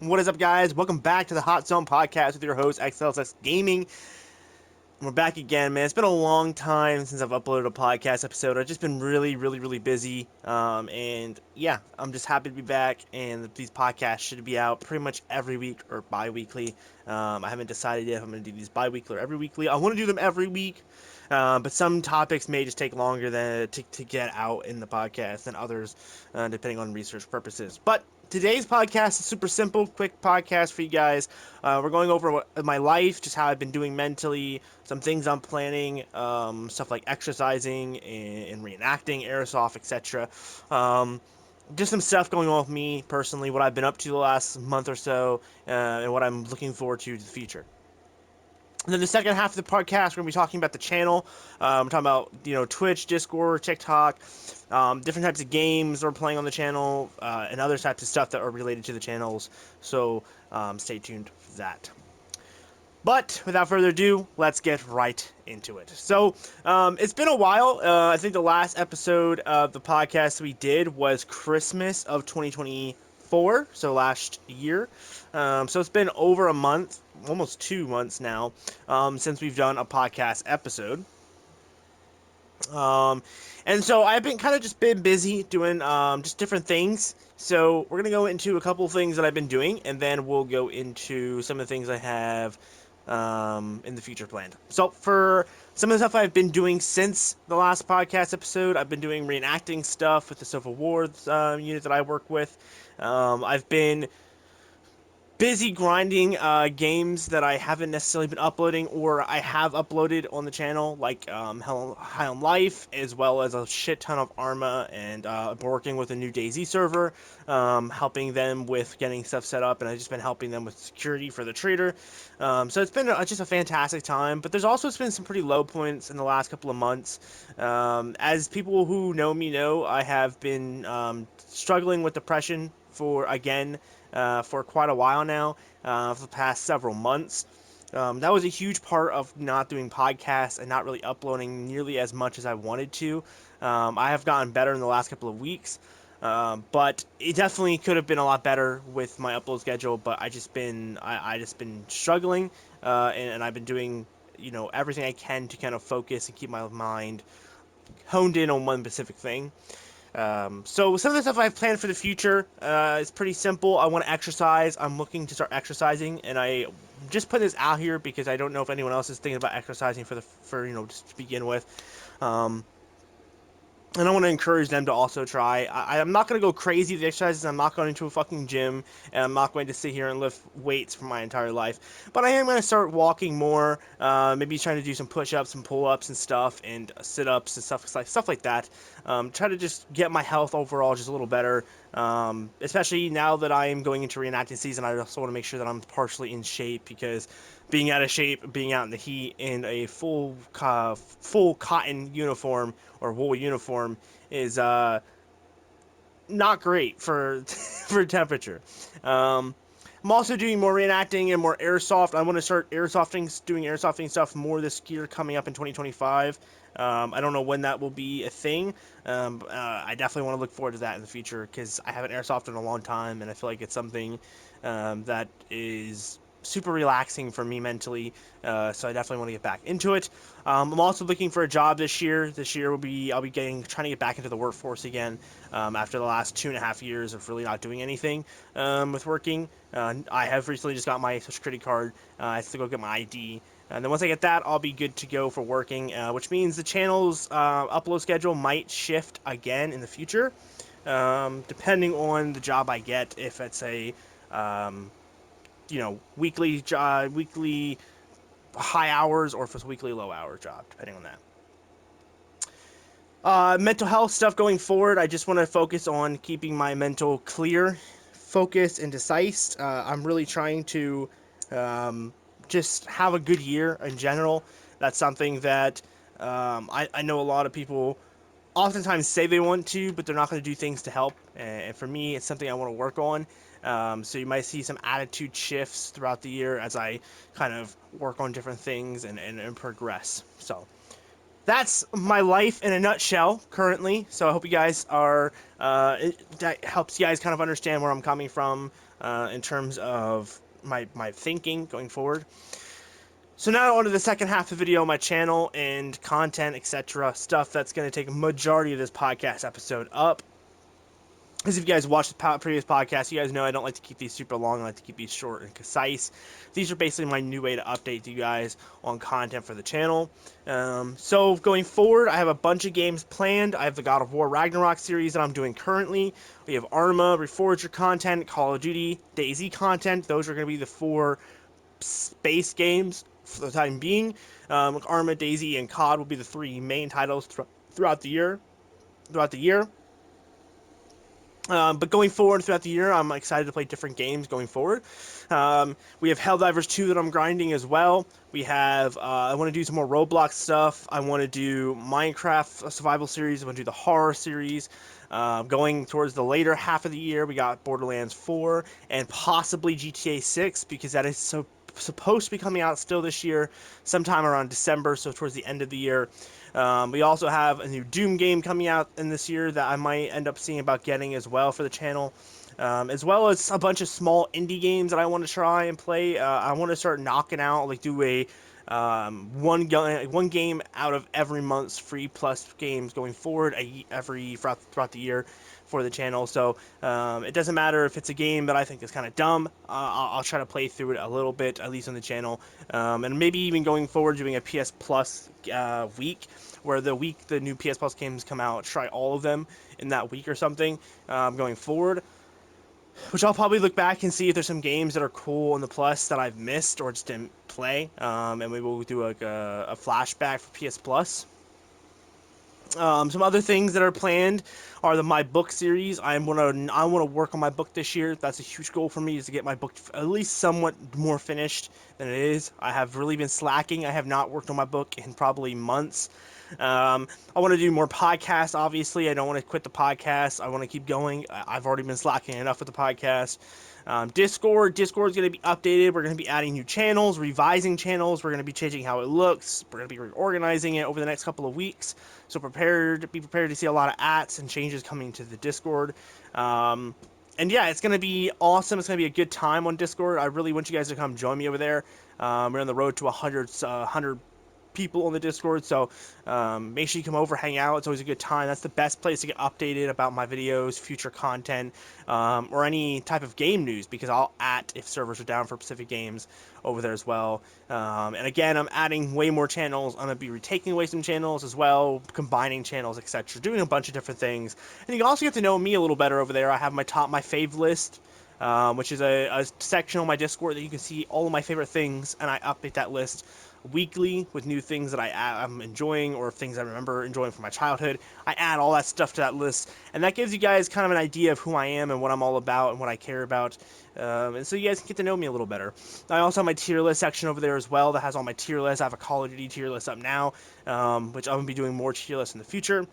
What is up, guys? Welcome back to the Hot Zone Podcast with your host, XLSS Gaming. We're back again, man. It's been a long time since I've uploaded a podcast episode. I've just been really busy. And yeah, I'm just happy to be back. And these podcasts should be out pretty much every week or bi weekly. I haven't decided yet if I'm going to do these bi weekly or every weekly. I want to do them every week. But some topics may just take longer to get out in the podcast than others, depending on research purposes. But today's podcast is super simple, quick podcast for you guys. We're going over my life, just how I've been doing mentally, some things I'm planning, stuff like exercising and reenacting airsoft, etc. Um, just some stuff going on with me personally, what I've been up to the last month or so, and what I'm looking forward to the future. And then the second half of the podcast, we're gonna be talking about the channel. We're talking about Twitch, Discord, TikTok, different types of games we're playing on the channel, and other types of stuff that are related to the channels. So stay tuned for that. But without further ado, let's get right into it. So it's been a while. I think the last episode of the podcast we did was Christmas of 2024, so last year. So it's been over a month, almost 2 months now, since we've done a podcast episode. Um, and so I've been kind of just been busy doing just different things. So we're gonna go into a couple of things that I've been doing, and then we'll go into some of the things I have in the future planned. So for some of the stuff I've been doing since the last podcast episode, I've been doing reenacting stuff with the Civil War unit that I work with. I've been busy grinding games that I haven't necessarily been uploading or I have uploaded on the channel, like High on Life, as well as a shit ton of Arma, and working with a new DayZ server, helping them with getting stuff set up, and I've just been helping them with security for the trader. So it's been just a fantastic time, but there's also been some pretty low points in the last couple of months. As people who know me know, I have been struggling with depression for quite a while now, for the past several months. That was a huge part of not doing podcasts and not really uploading nearly as much as I wanted to. I have gotten better in the last couple of weeks, but it definitely could have been a lot better with my upload schedule. But I just been struggling, and I've been doing everything I can to kind of focus and keep my mind honed in on one specific thing. So some of the stuff I've planned for the future is pretty simple. I want to exercise. I'm looking to start exercising, and I just put this out here because I don't know if anyone else is thinking about exercising just to begin with. Um, and I want to encourage them to also try. I'm not going to go crazy with the exercises. I'm not going into a fucking gym, and I'm not going to sit here and lift weights for my entire life. But I am going to start walking more. Maybe trying to do some push-ups, and pull-ups, and stuff, and sit-ups and stuff like that. Try to just get my health overall just a little better. Especially now that I am going into reenacting season, I also want to make sure that I'm partially in shape, because being out of shape, being out in the heat in a full cotton uniform or wool uniform is not great for for temperature. Um, I'm also doing more reenacting and more airsoft. I want to start doing airsofting stuff more this year coming up in 2025. I don't know when that will be a thing. I definitely want to look forward to that in the future, because I haven't airsofted in a long time, and I feel like it's something that is super relaxing for me mentally. So I definitely want to get back into it. I'm also looking for a job this year. This year I'll be trying to get back into the workforce again, after the last 2.5 years of really not doing anything with working. I have recently just got my social security card. I have to go get my ID. And then once I get that, I'll be good to go for working, which means the channel's upload schedule might shift again in the future, depending on the job I get. If it's a um, weekly high hours, or if it's a weekly low hour job, depending on that. Mental health stuff going forward, I just want to focus on keeping my mental clear, focused, and decisive. I'm really trying to um, just have a good year in general. That's something that I know a lot of people oftentimes say they want to, but they're not going to do things to help. And for me, it's something I want to work on. So you might see some attitude shifts throughout the year as I kind of work on different things and progress. So that's my life in a nutshell currently. So I hope you guys are, that helps you guys kind of understand where I'm coming from in terms of my thinking going forward. So now on to the second half of the video, my channel and content, etc. Stuff that's going to take a majority of this podcast episode up. As if you guys watched the previous podcast, you guys know I don't like to keep these super long. I like to keep these short and concise. These are basically my new way to update you guys on content for the channel. So going forward, I have a bunch of games planned. I have the God of War Ragnarok series that I'm doing currently. We have Arma, Reforger content, Call of Duty, DayZ content. Those are going to be the 4 space games for the time being. Arma, DayZ, and COD will be the 3 main titles throughout the year. But going forward throughout the year, I'm excited to play different games going forward. We have Helldivers 2 that I'm grinding as well. We have, I want to do some more Roblox stuff. I want to do Minecraft survival series. I want to do the horror series. Going towards the later half of the year, we got Borderlands 4 and possibly GTA 6 because that is supposed to be coming out still this year, sometime around December, so towards the end of the year. We also have a new Doom game coming out in this year that I might end up seeing about getting as well for the channel. As well as a bunch of small indie games that I want to try and play. I want to start knocking out, like do a one game out of every month's free plus games going forward throughout the year for the channel. So it doesn't matter if it's a game that I think is kind of dumb. I'll try to play through it a little bit, at least on the channel, and maybe even going forward doing a PS Plus week, where the new PS Plus games come out, try all of them in that week or something going forward. Which I'll probably look back and see if there's some games that are cool in the Plus that I've missed or just didn't play, and maybe we'll do like a flashback for PS Plus. Some other things that are planned are my book series. I want to work on my book this year. That's a huge goal for me, is to get my book at least somewhat more finished than it is. I have really been slacking. I have not worked on my book in probably months. I want to do more podcasts. Obviously, I don't want to quit the podcast. I want to keep going. I've already been slacking enough with the podcast. Discord is going to be updated. We're going to be adding new channels, revising channels. We're going to be changing how it looks. We're going to be reorganizing it over the next couple of weeks. So be prepared to see a lot of ads and changes coming to the Discord. And yeah, it's going to be awesome. It's going to be a good time on Discord. I really want you guys to come join me over there. We're on the road to 100 people on the Discord, so make sure you come over, hang out. It's always a good time. That's the best place to get updated about my videos, future content, or any type of game news, because I'll if servers are down for Pacific Games over there as well. And again, I'm adding way more channels. I'm going to be retaking away some channels as well, combining channels, etc., doing a bunch of different things. And you can also get to know me a little better over there. I have my fave list, which is a section on my Discord that you can see all of my favorite things, and I update that list weekly with new things that I'm enjoying or things I remember enjoying from my childhood. I add all that stuff to that list, and that gives you guys kind of an idea of who I am and what I'm all about and what I care about, and so you guys can get to know me a little better. I also have my tier list section over there as well that has all my tier lists. I have a Call of Duty tier list up now, which I'm going to be doing more tier lists in the future.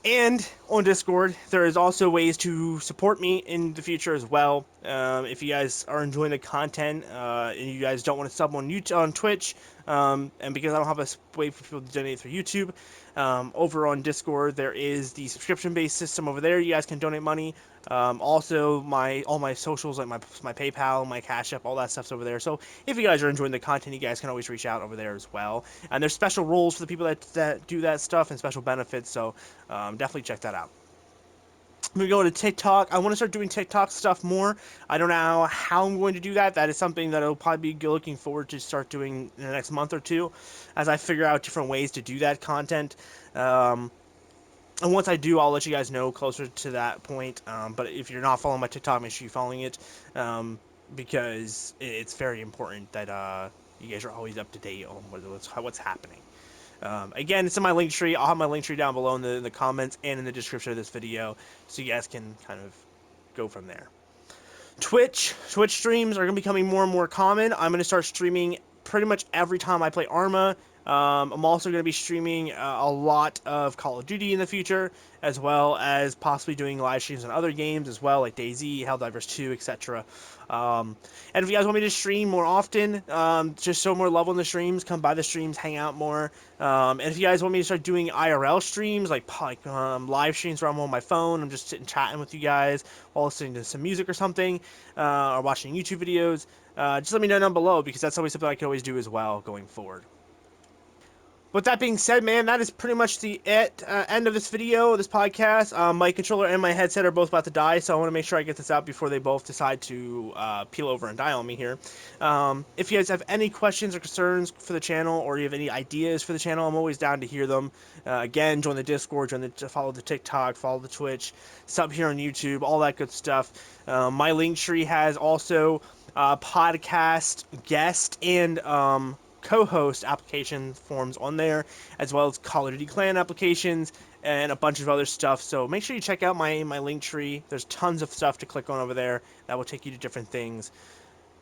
And on Discord, there is also ways to support me in the future as well. If you guys are enjoying the content and you guys don't want to sub on Twitch, and because I don't have a way for people to donate through YouTube, over on Discord there is the subscription-based system over there. You guys can donate money. Also, all my socials, like my PayPal, my Cash App, all that stuff's over there. So if you guys are enjoying the content, you guys can always reach out over there as well. And there's special rules for the people that do that stuff and special benefits. So definitely check that out. I'm going to go to TikTok. I want to start doing TikTok stuff more. I don't know how I'm going to do that. That is something that I'll probably be looking forward to start doing in the next month or two as I figure out different ways to do that content. And once I do, I'll let you guys know closer to that point. But if you're not following my TikTok, make sure you're following it, because it's very important that you guys are always up to date on what's happening. Again, it's in my link tree. I'll have my link tree down below in the comments and in the description of this video, so you guys can kind of go from there. Twitch streams are going to be becoming more and more common. I'm going to start streaming pretty much every time I play Arma. I'm also going to be streaming a lot of Call of Duty in the future, as well as possibly doing live streams on other games as well, like DayZ, Helldivers 2, etc. And if you guys want me to stream more often, just show more love on the streams, come by the streams, hang out more. And if you guys want me to start doing IRL streams, like live streams where I'm on my phone, I'm just sitting chatting with you guys while listening to some music or something, or watching YouTube videos, just let me know down below, because that's always something I can always do as well going forward. With that being said, man, that is pretty much the end of this video, this podcast. My controller and my headset are both about to die, so I want to make sure I get this out before they both decide to peel over and die on me here. If you guys have any questions or concerns for the channel, or you have any ideas for the channel, I'm always down to hear them. Again, join the Discord, follow the TikTok, follow the Twitch, sub here on YouTube, all that good stuff. My Linktree has also podcast guest and co-host application forms on there, as well as Call of Duty Clan applications and a bunch of other stuff. So make sure you check out my link tree. There's tons of stuff to click on over there that will take you to different things.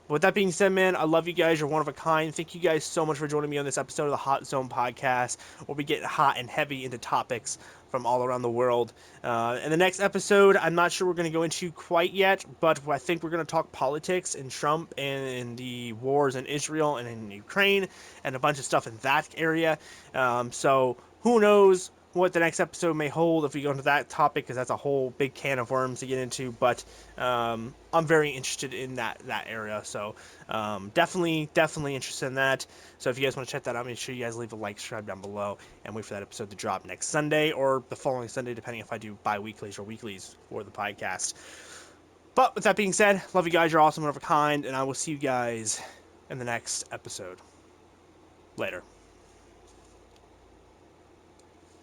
But with that being said, man, I love you guys. You're one of a kind. Thank you guys so much for joining me on this episode of the Hot Zone Podcast, where we get hot and heavy into topics from all around the world. In the next episode, I'm not sure we're going to go into quite yet, but I think we're going to talk politics and Trump and the wars in Israel and in Ukraine and a bunch of stuff in that area. So who knows what the next episode may hold if we go into that topic, because that's a whole big can of worms to get into. But I'm very interested in that area, so definitely interested in that. So if you guys want to check that out, make sure you guys leave a like, subscribe down below, and wait for that episode to drop next Sunday or the following Sunday, depending if I do bi-weeklies or weeklies for the podcast. But with that being said, love you guys. You're awesome, one of a kind, and I will see you guys in the next episode. Later.